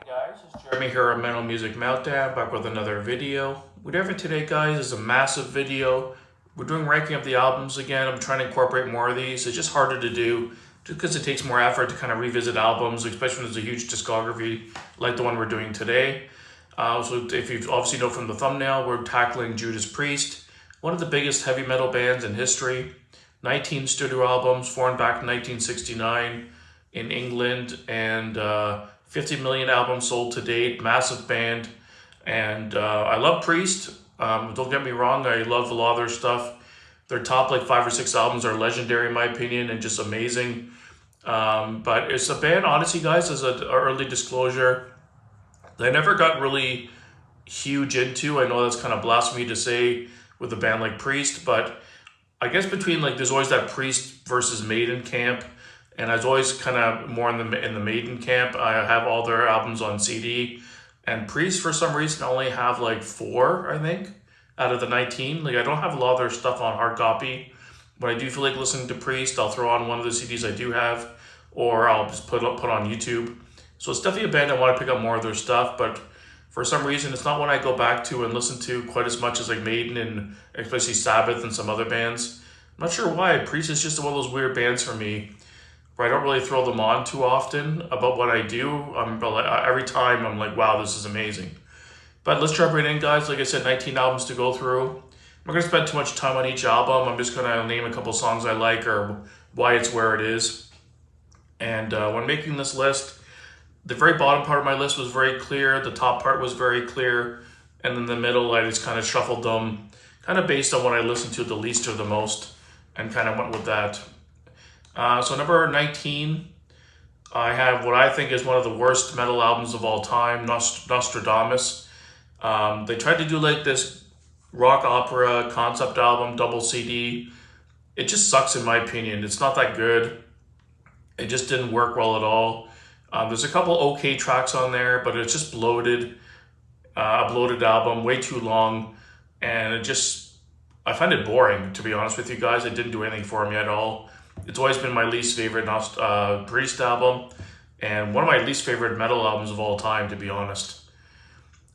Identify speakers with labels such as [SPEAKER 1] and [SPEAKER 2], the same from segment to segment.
[SPEAKER 1] Guys, it's Jeremy here at Mental Music Meltdown, back with another video. Whatever today, guys, is a massive video. We're doing ranking of the albums again. I'm trying to incorporate more of these. It's just harder to do just because it takes more effort to kind of revisit albums, especially when there's a huge discography like the one we're doing today. So if you obviously know from the thumbnail, we're tackling Judas Priest, one of the biggest heavy metal bands in history. 19 studio albums, formed back in 1969 in England, and 50 million albums sold to date, massive band. And I love Priest. Don't get me wrong, I love a lot of their stuff. Their top like 5 or 6 albums are legendary in my opinion and just amazing. But it's a band, honestly, guys, as an early disclosure, that I never got really huge into. I know that's kind of blasphemy to say with a band like Priest, but I guess between like there's always that Priest versus Maiden camp, and I was always kind of more in the Maiden camp. I have all their albums on CD, and Priest for some reason I only have like 4, I think, out of the 19. Like I don't have a lot of their stuff on hard copy. When I do feel like listening to Priest, I'll throw on one of the CDs I do have, or I'll just put on YouTube. So it's definitely a band I want to pick up more of their stuff, but for some reason, it's not one I go back to and listen to quite as much as like Maiden and especially Sabbath and some other bands. I'm not sure why. Priest is just one of those weird bands for me where I don't really throw them on too often. About what I do, every time I'm like, wow, this is amazing. But let's jump right in, guys. Like I said, 19 albums to go through. I'm not going to spend too much time on each album. I'm just going to name a couple songs I like or why it's where it is. And when making this list, the very bottom part of my list was very clear. The top part was very clear. And in the middle, I just kind of shuffled them kind of based on what I listened to the least or the most and kind of went with that. So number 19, I have what I think is one of the worst metal albums of all time, Nostradamus. They tried to do like this rock opera concept album, double CD. It just sucks in my opinion. It's not that good. It just didn't work well at all. There's a couple okay tracks on there, but it's just bloated, a bloated album, way too long, and I find it boring, to be honest with you guys. It didn't do anything for me at all. It's always been my least favorite Priest album, and one of my least favorite metal albums of all time, to be honest.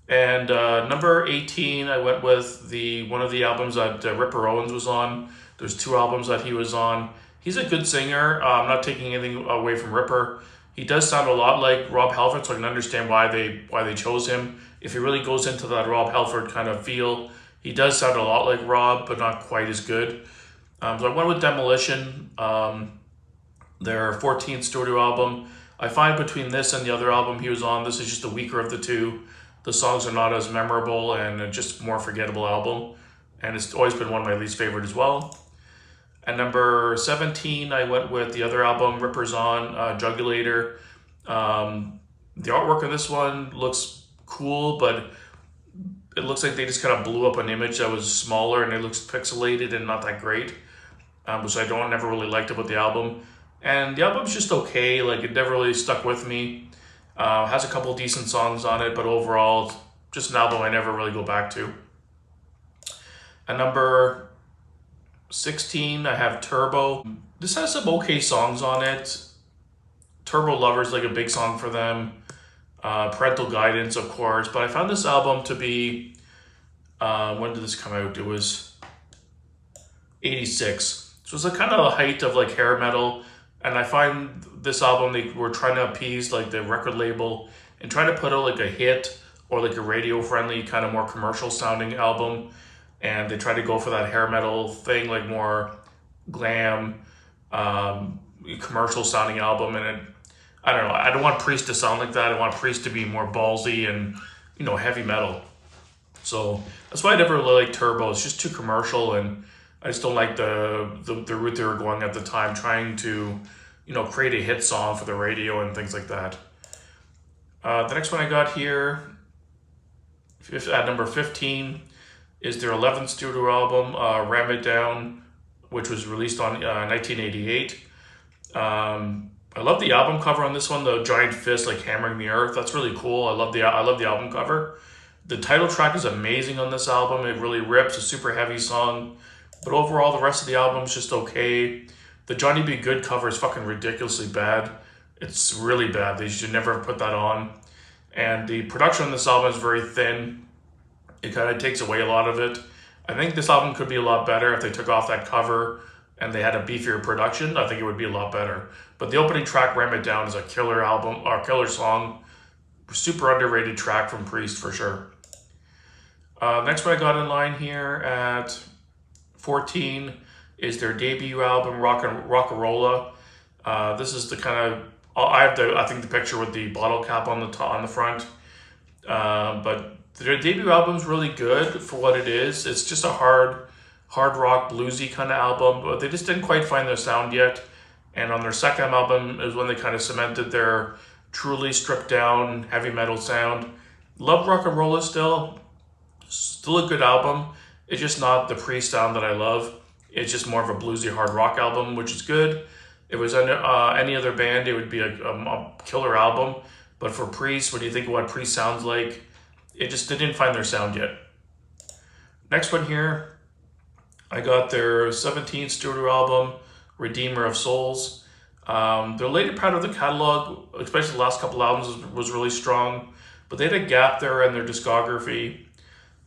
[SPEAKER 1] And number 18, I went with one of the albums that Ripper Owens was on. There's 2 albums that he was on. He's a good singer. I'm not taking anything away from Ripper. He does sound a lot like Rob Halford, so I can understand why they chose him. If he really goes into that Rob Halford kind of feel, he does sound a lot like Rob, but not quite as good. So I went with Demolition, their 14th studio album. I find between this and the other album he was on, this is just the weaker of the two. The songs are not as memorable and just more forgettable album. And it's always been one of my least favorite as well. At number 17, I went with the other album, Ripper's on, Jugulator. The artwork on this one looks cool, but it looks like they just kind of blew up an image that was smaller and it looks pixelated and not that great, which I never really liked about the album. And the album's just okay, like it never really stuck with me. Has a couple decent songs on it, but overall, just an album I never really go back to. At number 16, I have Turbo. This has some okay songs on it. Turbo Lover's like a big song for them. Parental Guidance, of course. But I found this album to be, when did this come out? It was 86. So it's like kind of the height of like hair metal. And I find this album, they were trying to appease like the record label and try to put out like a hit or like a radio friendly kind of more commercial sounding album. And they try to go for that hair metal thing, like more glam, commercial sounding album. And I don't know, I don't want Priest to sound like that. I want Priest to be more ballsy and, heavy metal. So that's why I never really liked Turbo. It's just too commercial, and I just don't like the route they were going at the time, trying to, create a hit song for the radio and things like that. The next one I got here, at number 15, is their 11th studio album, Ram It Down, which was released on 1988. I love the album cover on this one, the giant fist like hammering the earth. That's really cool. I love the album cover. The title track is amazing on this album. It really rips, a super heavy song. But overall, the rest of the album's just okay. The Johnny B. Good cover is fucking ridiculously bad. It's really bad. They should never have put that on. And the production on this album is very thin. It kind of takes away a lot of it. I think this album could be a lot better if they took off that cover and they had a beefier production. I think it would be a lot better. But the opening track, Ram It Down, is a killer album, or killer song. Super underrated track from Priest for sure. Next one I got in line here at 14 is their debut album, Rock-a-Rolla. This is the kind of, I think the picture with the bottle cap on the top, on the front. But their debut album's really good for what it is. It's just a hard rock, bluesy kind of album, but they just didn't quite find their sound yet. And on their second album is when they kind of cemented their truly stripped down heavy metal sound. Love Rock-a-Rolla still a good album. It's just not the Priest sound that I love. It's just more of a bluesy hard rock album, which is good. If it was any other band, it would be a killer album. But for Priest, when you think of what Priest sounds like, they didn't find their sound yet. Next one here, I got their 17th studio album, Redeemer of Souls. Their later part of the catalog, especially the last couple albums, was really strong. But they had a gap there in their discography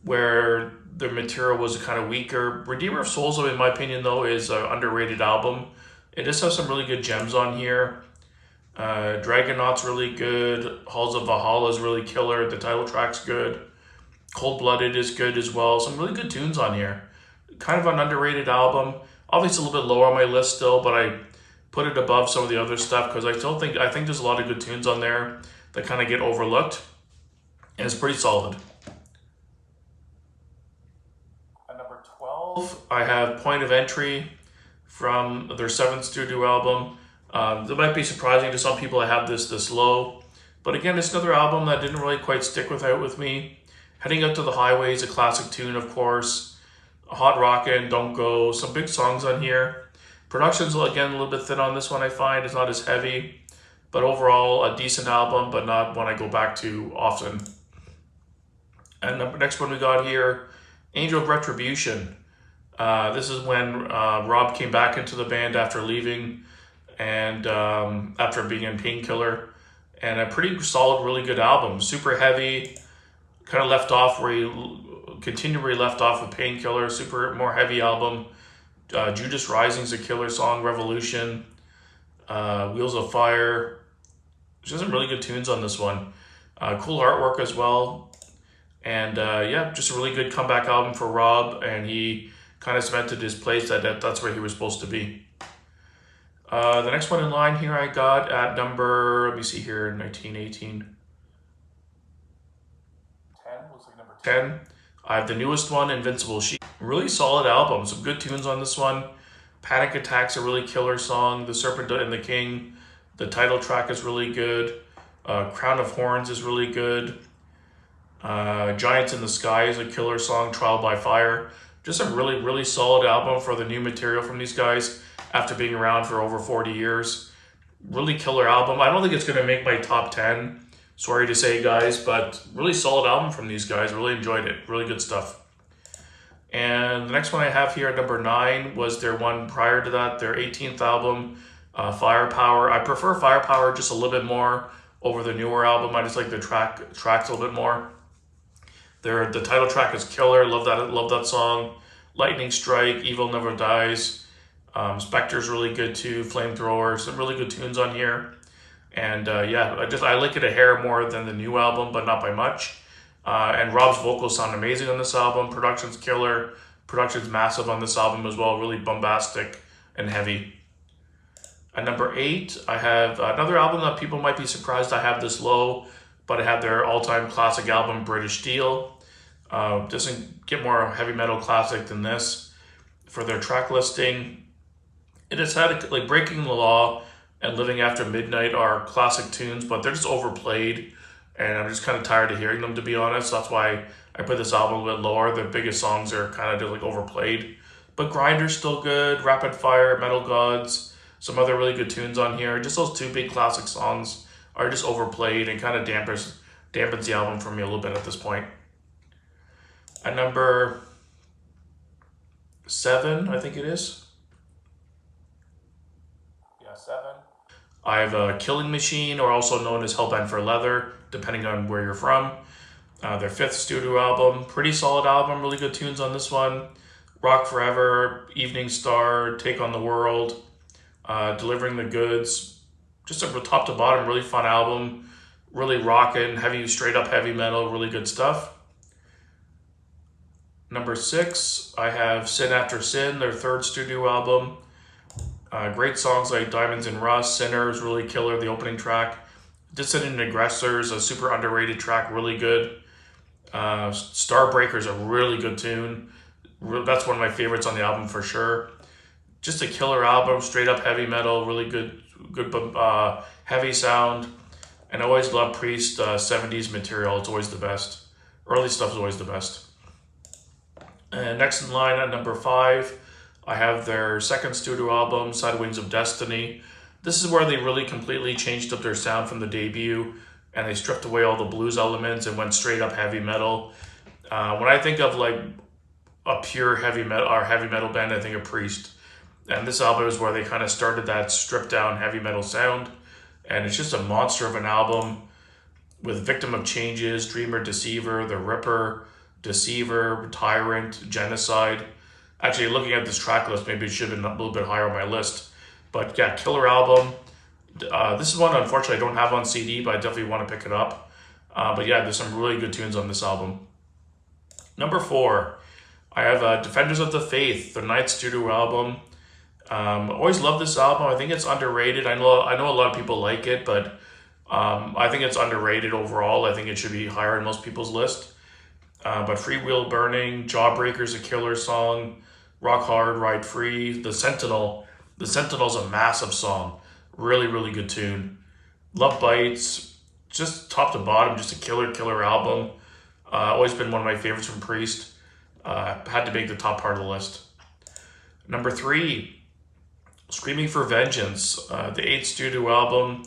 [SPEAKER 1] where their material was kind of weaker. Redeemer of Souls, in my opinion, though, is an underrated album. It just has some really good gems on here. Dragonaut's really good. Halls of Valhalla is really killer. The title track's good. Cold Blooded is good as well. Some really good tunes on here. Kind of an underrated album. Obviously a little bit lower on my list still, but I put it above some of the other stuff because I think there's a lot of good tunes on there that kind of get overlooked. And it's pretty solid. At number 12, I have Point of Entry from their 7th studio album. That might be surprising to some people I have this low. But again, it's another album that didn't really quite stick with me. Heading Out to the Highway is a classic tune, of course. Hot Rockin', Don't Go, some big songs on here. Production's, again, a little bit thin on this one, I find. It's not as heavy. But overall, a decent album, but not one I go back to often. And the next one we got here, Angel of Retribution. This is when Rob came back into the band after leaving and after being in Painkiller. And a pretty solid, really good album. Super heavy, kind of left off where he left off with Painkiller. Super more heavy album. Judas Rising's a killer song. Revolution, Wheels of Fire. There's some really good tunes on this one. Cool artwork as well. And yeah, just a really good comeback album for Rob, and he kind of cemented his place that's where he was supposed to be. The next one in line here I got at number, let me see here, 1918. 10, looks like number 10. I have the newest one, Invincible Sheep. Really solid album, some good tunes on this one. Panic Attack's a really killer song. The Serpent and the King, the title track is really good. Crown of Horns is really good. Giants in the Sky is a killer song. Trial by Fire. Just a really, really solid album for the new material from these guys after being around for over 40 years. Really killer album. I don't think it's going to make my top 10. Sorry to say, guys, but really solid album from these guys. Really enjoyed it. Really good stuff. And the next one I have here at number 9 was their one prior to that, their 18th album, Firepower. I prefer Firepower just a little bit more over the newer album. I just like the tracks a little bit more. The title track is killer. Love that song. Lightning Strike, Evil Never Dies. Spectre's really good too. Flamethrower, some really good tunes on here. And yeah, I like it a hair more than the new album, but not by much. And Rob's vocals sound amazing on this album. Production's killer. Production's massive on this album as well. Really bombastic and heavy. At number 8, I have another album that people might be surprised I have this low, but I have their all-time classic album, British Steel. Doesn't get more heavy metal classic than this. For their track listing, it has had like Breaking the Law and Living After Midnight are classic tunes, but they're just overplayed, and I'm just kind of tired of hearing them, to be honest. That's why I put this album a little bit lower. The biggest songs are kind of just like overplayed, but Grinder's still good. Rapid Fire, Metal Gods, some other really good tunes on here. Just those two big classic songs are just overplayed and kind of dampens the album for me a little bit at this point. At number 7, I think it is. Yeah, 7. I have a Killing Machine, or also known as Hellbent for Leather, depending on where you're from. Their fifth studio album, pretty solid album, really good tunes on this one. Rock Forever, Evening Star, Take on the World, Delivering the Goods. Just a top to bottom, really fun album. Really rockin', heavy, straight up heavy metal, really good stuff. Number 6, I have Sin After Sin, their third studio album. Great songs like Diamonds and Rust, Sinners, really killer, the opening track. Dissident Aggressors, a super underrated track, really good. Starbreaker's a really good tune. That's one of my favorites on the album for sure. Just a killer album, straight up heavy metal, really good heavy sound. And I always love Priest 70s material. It's always the best. Early stuff is always the best. And next in line at number 5, I have their second studio album, Side Wings of Destiny. This is where they really completely changed up their sound from the debut, and they stripped away all the blues elements and went straight up heavy metal. When I think of like a pure heavy metal band, I think of Priest. And this album is where they kind of started that stripped down heavy metal sound. And it's just a monster of an album with Victim of Changes, Dreamer, Deceiver, The Ripper, Deceiver, Tyrant, Genocide. Actually, looking at this track list, maybe it should have been a little bit higher on my list. But yeah, killer album. This is one, unfortunately, I don't have on CD, but I definitely want to pick it up. But yeah, there's some really good tunes on this album. Number 4, I have Defenders of the Faith, their ninth studio album. Always love this album. I think it's underrated. I know a lot of people like it, but I think it's underrated overall. I think it should be higher in most people's list. But Free Wheel Burning, Jawbreaker's a killer song. Rock Hard, Ride Free. The Sentinel's a massive song. Really, really good tune. Love Bites. Just top to bottom, just a killer album. Always been one of my favorites from Priest. Had to make the top part of the list. Number 3, Screaming for Vengeance, the 8th studio album.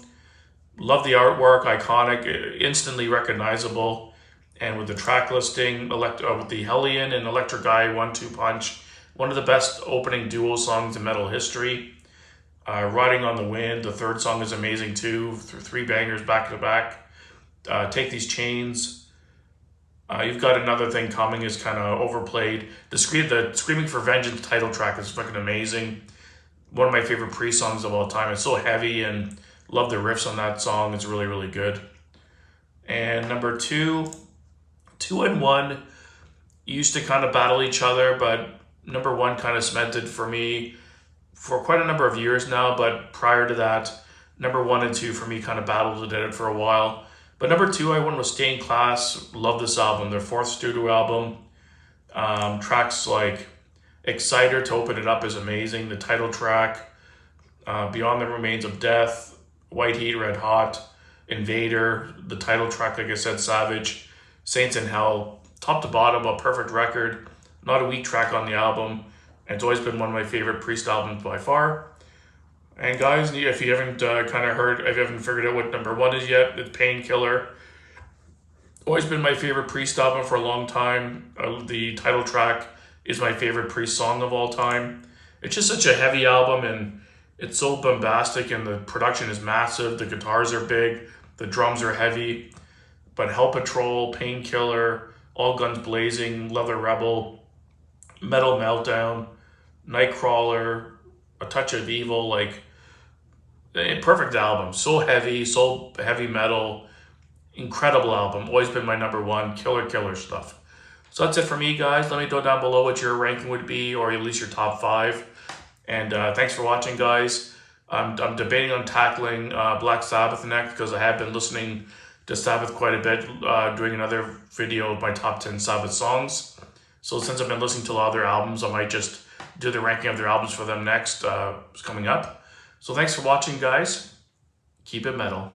[SPEAKER 1] Love the artwork, iconic, instantly recognizable. And with the track listing, with the Hellion and Electric Eye 1-2 punch, one of the best opening duo songs in metal history. Riding on the Wind, the third song is amazing too. 3 bangers back to back. Take These Chains. You've Got Another Thing Coming is kind of overplayed. The Screaming for Vengeance title track is fucking amazing. One of my favorite Priest songs of all time. It's so heavy, and love the riffs on that song. It's really, really good. And number 2, 2 and 1 used to kind of battle each other, but number 1 kind of cemented for me for quite a number of years now. But prior to that, number 1 and 2 for me kind of battled it for a while. But number 2 I went with Stay in Class. Love this album, their 4th studio album. Tracks like Exciter to open it up is amazing. The title track, Beyond the Remains of Death, White Heat, Red Hot, Invader, the title track, like I said, Savage, Saints in Hell, top to bottom, a perfect record. Not a weak track on the album. And it's always been one of my favorite Priest albums by far. And guys, if you haven't if you haven't figured out what number 1 is yet, it's Painkiller. Always been my favorite Priest album for a long time. The title track is my favorite Priest song of all time. It's just such a heavy album, and it's so bombastic, and the production is massive. The guitars are big, the drums are heavy. But Hell Patrol, Painkiller, All Guns Blazing, Leather Rebel, Metal Meltdown, Nightcrawler, A Touch of Evil, like a perfect album. So heavy metal, incredible album. Always been my number 1, killer stuff. So that's it for me, guys. Let me know down below what your ranking would be, or at least your top 5. And thanks for watching, guys. I'm debating on tackling Black Sabbath next, because I have been listening to Sabbath quite a bit, doing another video of my top 10 Sabbath songs. So since I've been listening to a lot of their albums, I might just do the ranking of their albums for them next, coming up. So thanks for watching, guys. Keep it metal.